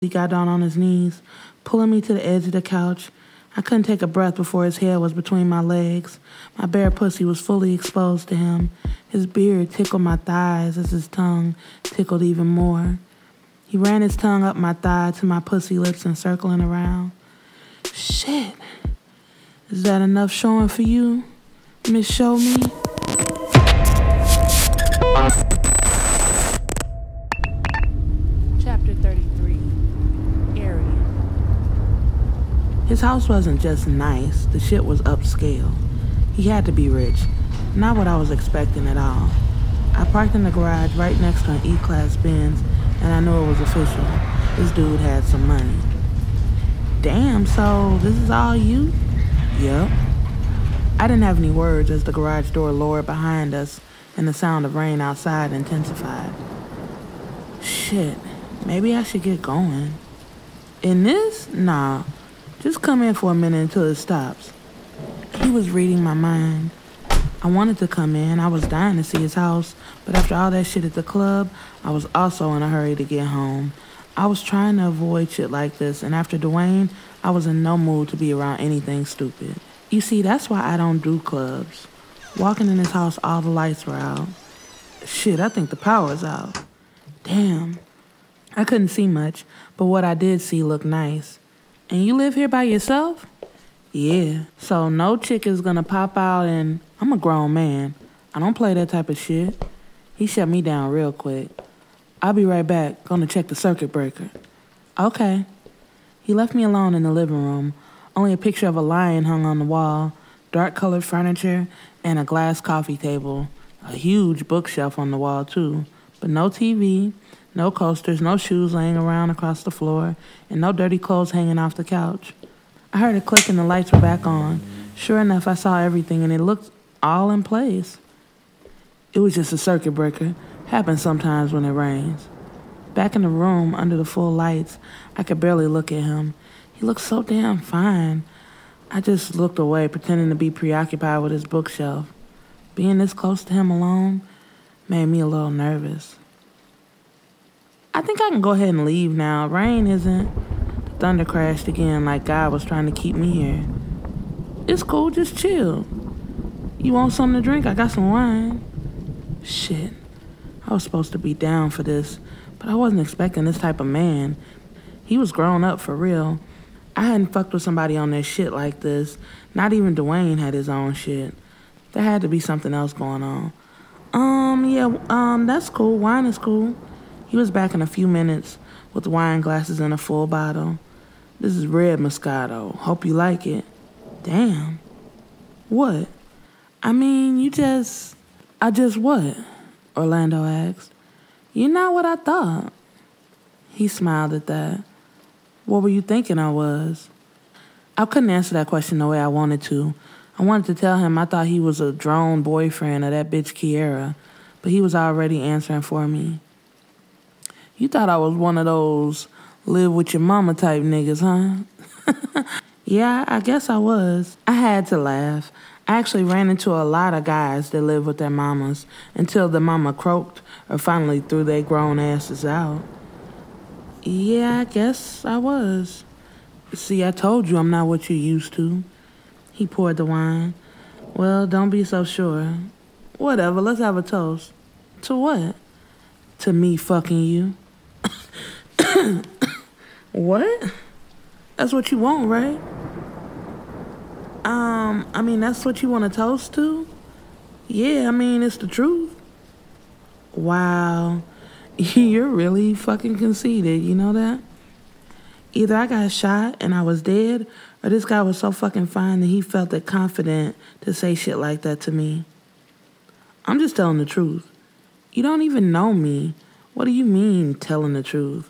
He got down on his knees, pulling me to the edge of the couch. I couldn't take a breath before his head was between my legs. My bare pussy was fully exposed to him. His beard tickled my thighs as his tongue tickled even more. He ran his tongue up my thigh to my pussy lips and circling around. Shit. Is that enough showing for you, Miss Show Me? Chapter 33. Ariane. His house wasn't just nice, the shit was upscale. He had to be rich, not what I was expecting at all. I parked in the garage right next to an E-Class Benz, and I knew it was official. This dude had some money. Damn, so this is all you? Yep. I didn't have any words as the garage door lowered behind us and the sound of rain outside intensified. Shit, maybe I should get going. In this? Nah. Just come in for a minute until it stops. He was reading my mind. I wanted to come in. I was dying to see his house, but after all that shit at the club, I was also in a hurry to get home. I was trying to avoid shit like this, and after Dwayne, I was in no mood to be around anything stupid. You see, that's why I don't do clubs. Walking in his house, all the lights were out. Shit, I think the power's out. Damn. I couldn't see much, but what I did see looked nice. And you live here by yourself? Yeah. So no chick is gonna pop out and... I'm a grown man. I don't play that type of shit. He shut me down real quick. I'll be right back. Gonna check the circuit breaker. Okay. He left me alone in the living room. Only a picture of a lion hung on the wall, dark-colored furniture, and a glass coffee table. A huge bookshelf on the wall, too. But no TV, no coasters, no shoes laying around across the floor, and no dirty clothes hanging off the couch. I heard a click and the lights were back on. Sure enough, I saw everything, and it looked all in place. It was just a circuit breaker. Happens sometimes when it rains. Back in the room, under the full lights, I could barely look at him. He looked so damn fine. I just looked away, pretending to be preoccupied with his bookshelf. Being this close to him alone made me a little nervous. I think I can go ahead and leave now. Rain isn't. The thunder crashed again like God was trying to keep me here. It's cool, just chill. You want something to drink? I got some wine. Shit. I was supposed to be down for this, but I wasn't expecting this type of man. He was grown up for real. I hadn't fucked with somebody on their shit like this. Not even Dwayne had his own shit. There had to be something else going on. That's cool. Wine is cool. He was back in a few minutes with wine glasses and a full bottle. This is red Moscato. Hope you like it. Damn. What? I mean, I just what? Orlando asked. You're not what I thought. He smiled at that. What were you thinking I was? I couldn't answer that question the way I wanted to. I wanted to tell him I thought he was a drone boyfriend of that bitch Kiera, but he was already answering for me. You thought I was one of those live with your mama type niggas, huh? Yeah, I guess I was. I had to laugh. I actually ran into a lot of guys that live with their mamas until the mama croaked or finally threw their grown asses out. Yeah, I guess I was. See, I told you I'm not what you're used to. He poured the wine. Well, don't be so sure. Whatever, let's have a toast. To what? To me fucking you. What? That's what you want, right? That's what you want to toast to? Yeah, it's the truth. Wow. You're really fucking conceited, you know that? Either I got shot and I was dead, or this guy was so fucking fine that he felt it confident to say shit like that to me. I'm just telling the truth. You don't even know me. What do you mean, telling the truth?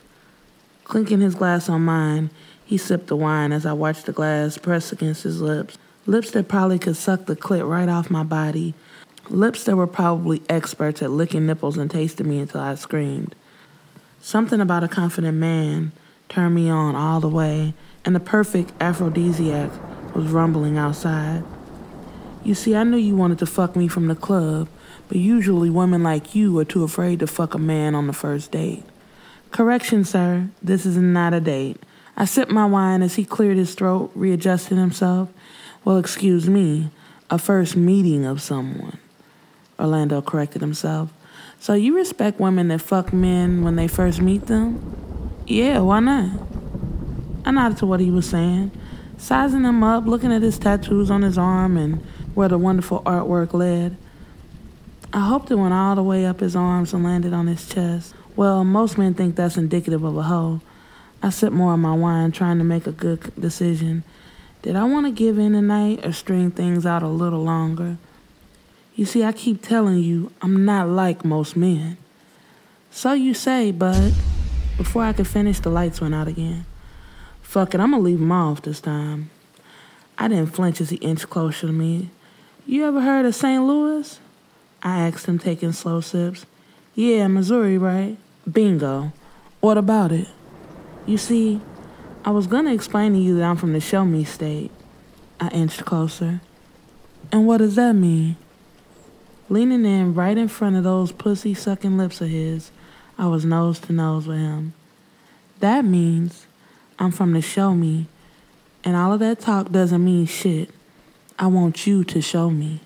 Clinking his glass on mine, he sipped the wine as I watched the glass press against his lips. Lips that probably could suck the clit right off my body. Lips that were probably experts at licking nipples and tasting me until I screamed. Something about a confident man turned me on all the way, and the perfect aphrodisiac was rumbling outside. You see, I knew you wanted to fuck me from the club, but usually women like you are too afraid to fuck a man on the first date. Correction, sir. This is not a date. I sipped my wine as he cleared his throat, readjusted himself. Well, excuse me, a first meeting of someone. Orlando corrected himself. So you respect women that fuck men when they first meet them? Yeah, why not? I nodded to what he was saying, sizing him up, looking at his tattoos on his arm and where the wonderful artwork led. I hoped it went all the way up his arms and landed on his chest. Well, most men think that's indicative of a hoe. I sipped more of my wine, trying to make a good decision. Did I want to give in tonight or string things out a little longer? You see, I keep telling you, I'm not like most men. So you say, bud. Before I could finish, the lights went out again. Fuck it, I'm gonna leave him off this time. I didn't flinch as he inched closer to me. You ever heard of St. Louis? I asked him, taking slow sips. Yeah, Missouri, right? Bingo. What about it? You see, I was gonna explain to you that I'm from the show me state. I inched closer. And what does that mean? Leaning in right in front of those pussy-sucking lips of his, I was nose to nose with him. That means I'm from the show me, and all of that talk doesn't mean shit. I want you to show me.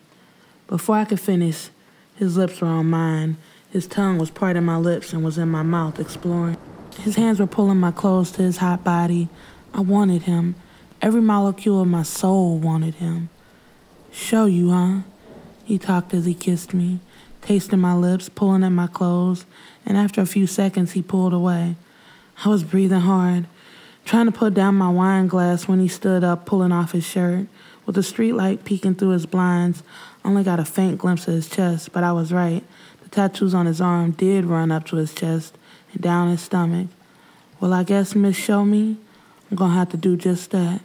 Before I could finish, his lips were on mine. His tongue was parting my lips and was in my mouth, exploring. His hands were pulling my clothes to his hot body. I wanted him. Every molecule of my soul wanted him. Show you, huh? He talked as he kissed me, tasting my lips, pulling at my clothes, and after a few seconds, he pulled away. I was breathing hard, trying to put down my wine glass when he stood up, pulling off his shirt. With the streetlight peeking through his blinds, I only got a faint glimpse of his chest, but I was right. The tattoos on his arm did run up to his chest and down his stomach. Well, I guess, Miss Show Me, I'm gonna have to do just that.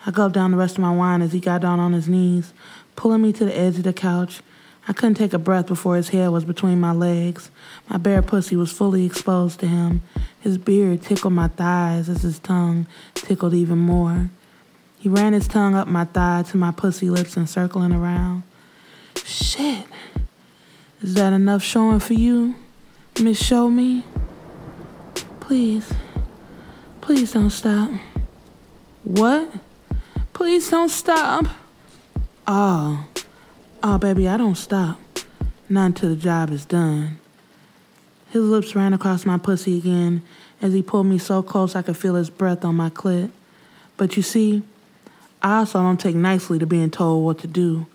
I gulped down the rest of my wine as he got down on his knees, pulling me to the edge of the couch. I couldn't take a breath before his head was between my legs. My bare pussy was fully exposed to him. His beard tickled my thighs as his tongue tickled even more. He ran his tongue up my thigh to my pussy lips and circling around. Shit. Is that enough showing for you, Miss Show Me? Please. Please don't stop. What? Please don't stop. Oh, baby, I don't stop. Not until the job is done. His lips ran across my pussy again as he pulled me so close I could feel his breath on my clit. But you see, I also don't take nicely to being told what to do.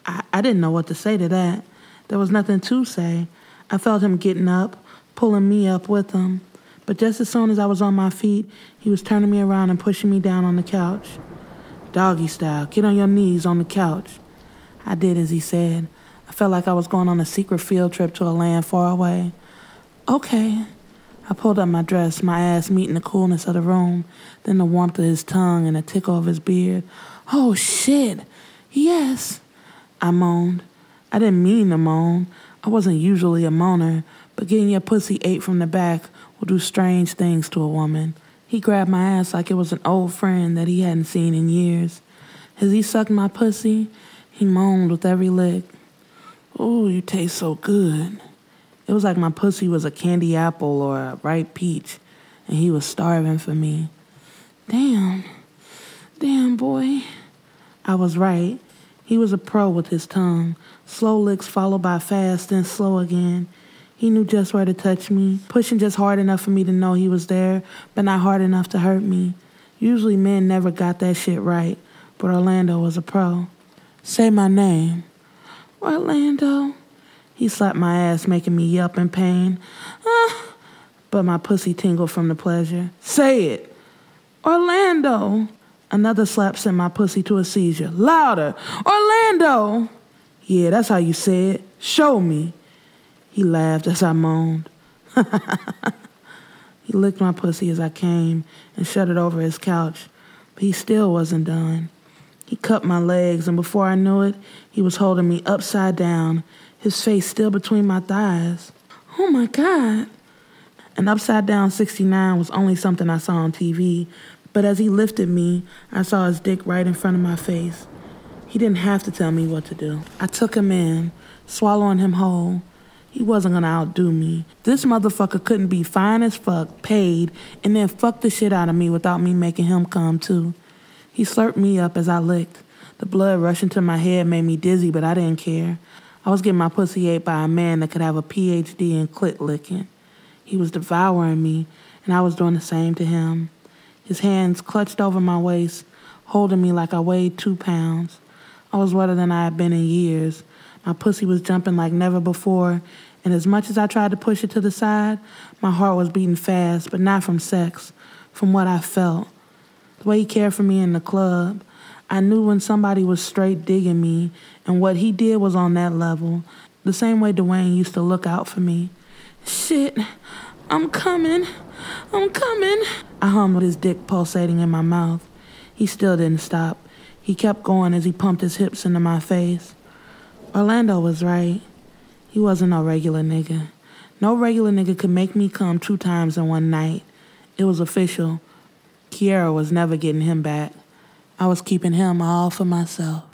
I didn't know what to say to that. There was nothing to say. I felt him getting up, pulling me up with him. But just as soon as I was on my feet, he was turning me around and pushing me down on the couch. Doggy style, get on your knees on the couch. I did as he said. I felt like I was going on a secret field trip to a land far away. Okay. I pulled up my dress, my ass meeting the coolness of the room, then the warmth of his tongue and the tickle of his beard. Oh, shit. Yes. I moaned. I didn't mean to moan. I wasn't usually a moaner, but getting your pussy ate from the back will do strange things to a woman. He grabbed my ass like it was an old friend that he hadn't seen in years. As he sucked my pussy, he moaned with every lick. "Oh, you taste so good." It was like my pussy was a candy apple or a ripe peach, and he was starving for me. Damn, boy. I was right. He was a pro with his tongue. Slow licks followed by fast, then slow again. He knew just where to touch me, pushing just hard enough for me to know he was there, but not hard enough to hurt me. Usually men never got that shit right, but Orlando was a pro. Say my name. Orlando. He slapped my ass, making me yelp in pain. But my pussy tingled from the pleasure. Say it. Orlando. Another slap sent my pussy to a seizure. Louder. Orlando. Yeah, that's how you say it. Show me. He laughed as I moaned. He licked my pussy as I came and shut it over his couch, but he still wasn't done. He cupped my legs, and before I knew it, he was holding me upside down, his face still between my thighs. Oh my God. An upside down 69 was only something I saw on TV, but as he lifted me, I saw his dick right in front of my face. He didn't have to tell me what to do. I took him in, swallowing him whole. He wasn't gonna outdo me. This motherfucker couldn't be fine as fuck, paid, and then fuck the shit out of me without me making him come too. He slurped me up as I licked. The blood rushing to my head made me dizzy, but I didn't care. I was getting my pussy ate by a man that could have a PhD in clit licking. He was devouring me, and I was doing the same to him. His hands clutched over my waist, holding me like I weighed 2 pounds. I was wetter than I had been in years. My pussy was jumping like never before, and as much as I tried to push it to the side, my heart was beating fast, but not from sex, from what I felt. The way he cared for me in the club, I knew when somebody was straight digging me, and what he did was on that level, the same way Dwayne used to look out for me. Shit, I'm coming. I hummed with his dick pulsating in my mouth. He still didn't stop. He kept going as he pumped his hips into my face. Orlando was right. He wasn't no regular nigga. No regular nigga could make me come 2 times in one night. It was official. Kiara was never getting him back. I was keeping him all for myself.